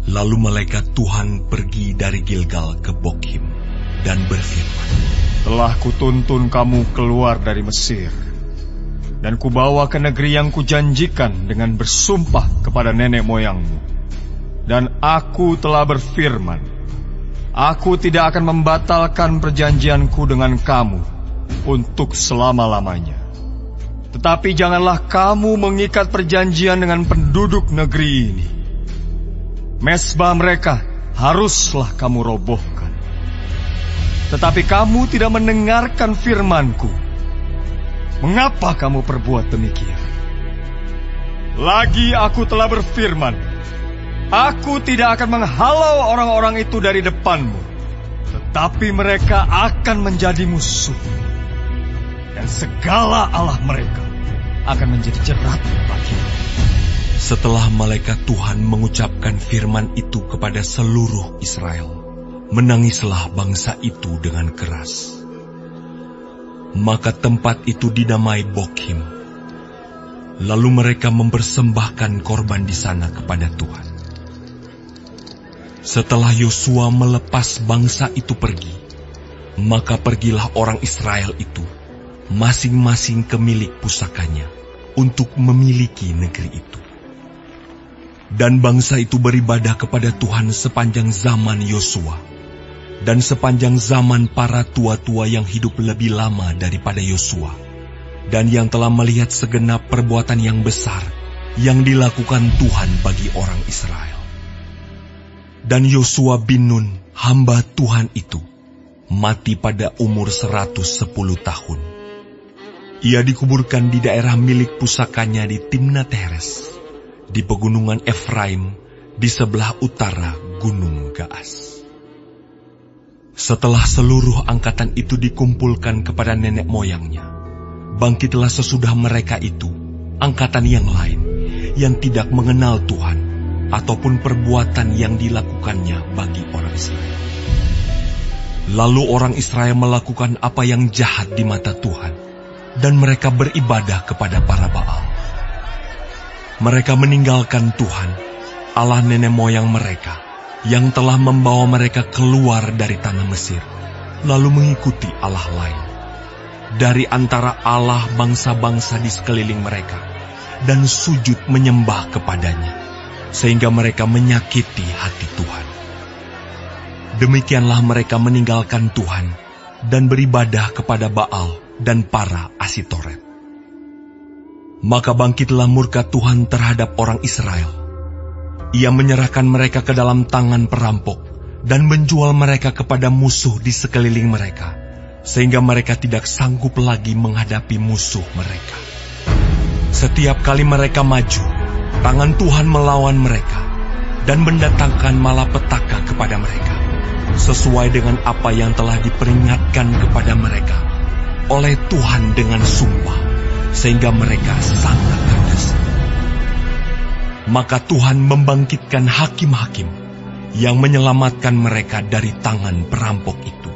Lalu malaikat Tuhan pergi dari Gilgal ke Bokhim dan berfirman, telah kutuntun kamu keluar dari Mesir, dan kubawa ke negeri yang kujanjikan dengan bersumpah kepada nenek moyangmu. Dan aku telah berfirman, aku tidak akan membatalkan perjanjianku dengan kamu untuk selama-lamanya. Tetapi janganlah kamu mengikat perjanjian dengan penduduk negeri ini. Mesbah mereka haruslah kamu robohkan. Tetapi kamu tidak mendengarkan firman-Ku. Mengapa kamu perbuat demikian? Lagi aku telah berfirman, aku tidak akan menghalau orang-orang itu dari depanmu, tetapi mereka akan menjadi musuh, dan segala allah mereka akan menjadi jerat bagimu. Setelah malaikat Tuhan mengucapkan firman itu kepada seluruh Israel, menangislah bangsa itu dengan keras. Maka tempat itu dinamai Bokhim. Lalu mereka mempersembahkan korban di sana kepada Tuhan. Setelah Yosua melepas bangsa itu pergi, maka pergilah orang Israel itu masing-masing ke milik pusakanya untuk memiliki negeri itu. Dan bangsa itu beribadah kepada Tuhan sepanjang zaman Yosua, dan sepanjang zaman para tua-tua yang hidup lebih lama daripada Yosua, dan yang telah melihat segenap perbuatan yang besar yang dilakukan Tuhan bagi orang Israel. Dan Yosua bin Nun, hamba Tuhan itu, mati pada umur 110 tahun. Ia dikuburkan di daerah milik pusakanya di Timnat Heres, di pegunungan Efraim, di sebelah utara Gunung Gaas. Setelah seluruh angkatan itu dikumpulkan kepada nenek moyangnya, bangkitlah sesudah mereka itu angkatan yang lain yang tidak mengenal Tuhan ataupun perbuatan yang dilakukannya bagi orang Israel. Lalu orang Israel melakukan apa yang jahat di mata Tuhan, dan mereka beribadah kepada para Baal. Mereka meninggalkan Tuhan, Allah nenek moyang mereka, yang telah membawa mereka keluar dari tanah Mesir, lalu mengikuti Allah lain dari antara Allah bangsa-bangsa di sekeliling mereka, dan sujud menyembah kepadanya, sehingga mereka menyakiti hati Tuhan. Demikianlah mereka meninggalkan Tuhan dan beribadah kepada Baal dan para Asitoret. Maka bangkitlah murka Tuhan terhadap orang Israel. Ia menyerahkan mereka ke dalam tangan perampok dan menjual mereka kepada musuh di sekeliling mereka, sehingga mereka tidak sanggup lagi menghadapi musuh mereka. Setiap kali mereka maju, tangan Tuhan melawan mereka dan mendatangkan malapetaka kepada mereka, sesuai dengan apa yang telah diperingatkan kepada mereka oleh Tuhan dengan sumpah, sehingga mereka sangat terdesak. Maka Tuhan membangkitkan hakim-hakim yang menyelamatkan mereka dari tangan perampok itu.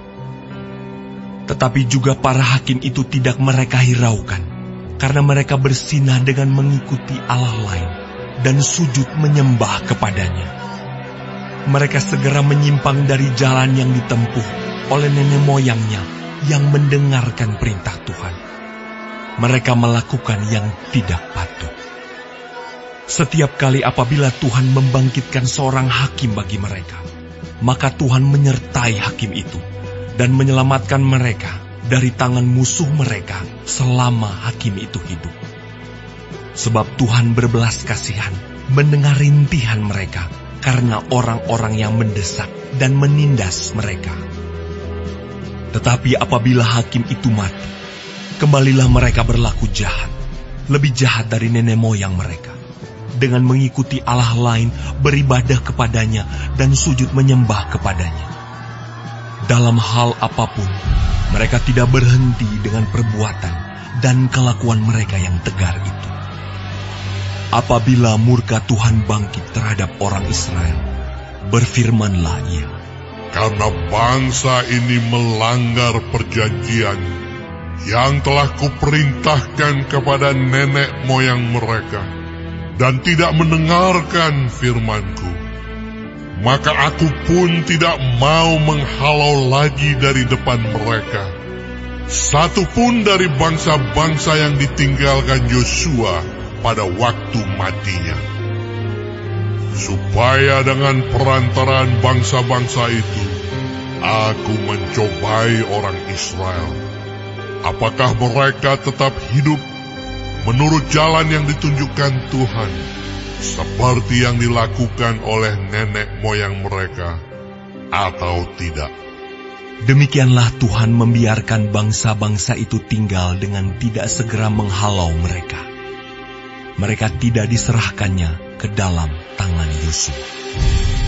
Tetapi juga para hakim itu tidak mereka hiraukan, karena mereka bersinah dengan mengikuti Allah lain dan sujud menyembah kepadanya. Mereka segera menyimpang dari jalan yang ditempuh oleh nenek moyangnya yang mendengarkan perintah Tuhan. Mereka melakukan yang tidak patut. Setiap kali apabila Tuhan membangkitkan seorang hakim bagi mereka, maka Tuhan menyertai hakim itu dan menyelamatkan mereka dari tangan musuh mereka selama hakim itu hidup. Sebab Tuhan berbelas kasihan mendengar rintihan mereka karena orang-orang yang mendesak dan menindas mereka. Tetapi apabila hakim itu mati, kembalilah mereka berlaku jahat, lebih jahat dari nenek moyang mereka, dengan mengikuti Allah lain, beribadah kepadanya, dan sujud menyembah kepadanya. Dalam hal apapun, mereka tidak berhenti dengan perbuatan dan kelakuan mereka yang tegar itu. Apabila murka Tuhan bangkit terhadap orang Israel, berfirmanlah Ia, karena bangsa ini melanggar perjanjian yang telah kuperintahkan kepada nenek moyang mereka, dan tidak mendengarkan firman-Ku. maka aku pun tidak mau menghalau lagi dari depan mereka satu pun dari bangsa-bangsa yang ditinggalkan Yosua pada waktu matinya, supaya dengan perantaraan bangsa-bangsa itu aku mencobai orang Israel, apakah mereka tetap hidup menurut jalan yang ditunjukkan Tuhan, seperti yang dilakukan oleh nenek moyang mereka, atau tidak. Demikianlah Tuhan membiarkan bangsa-bangsa itu tinggal dengan tidak segera menghalau mereka. Mereka tidak diserahkannya ke dalam tangan Yosua.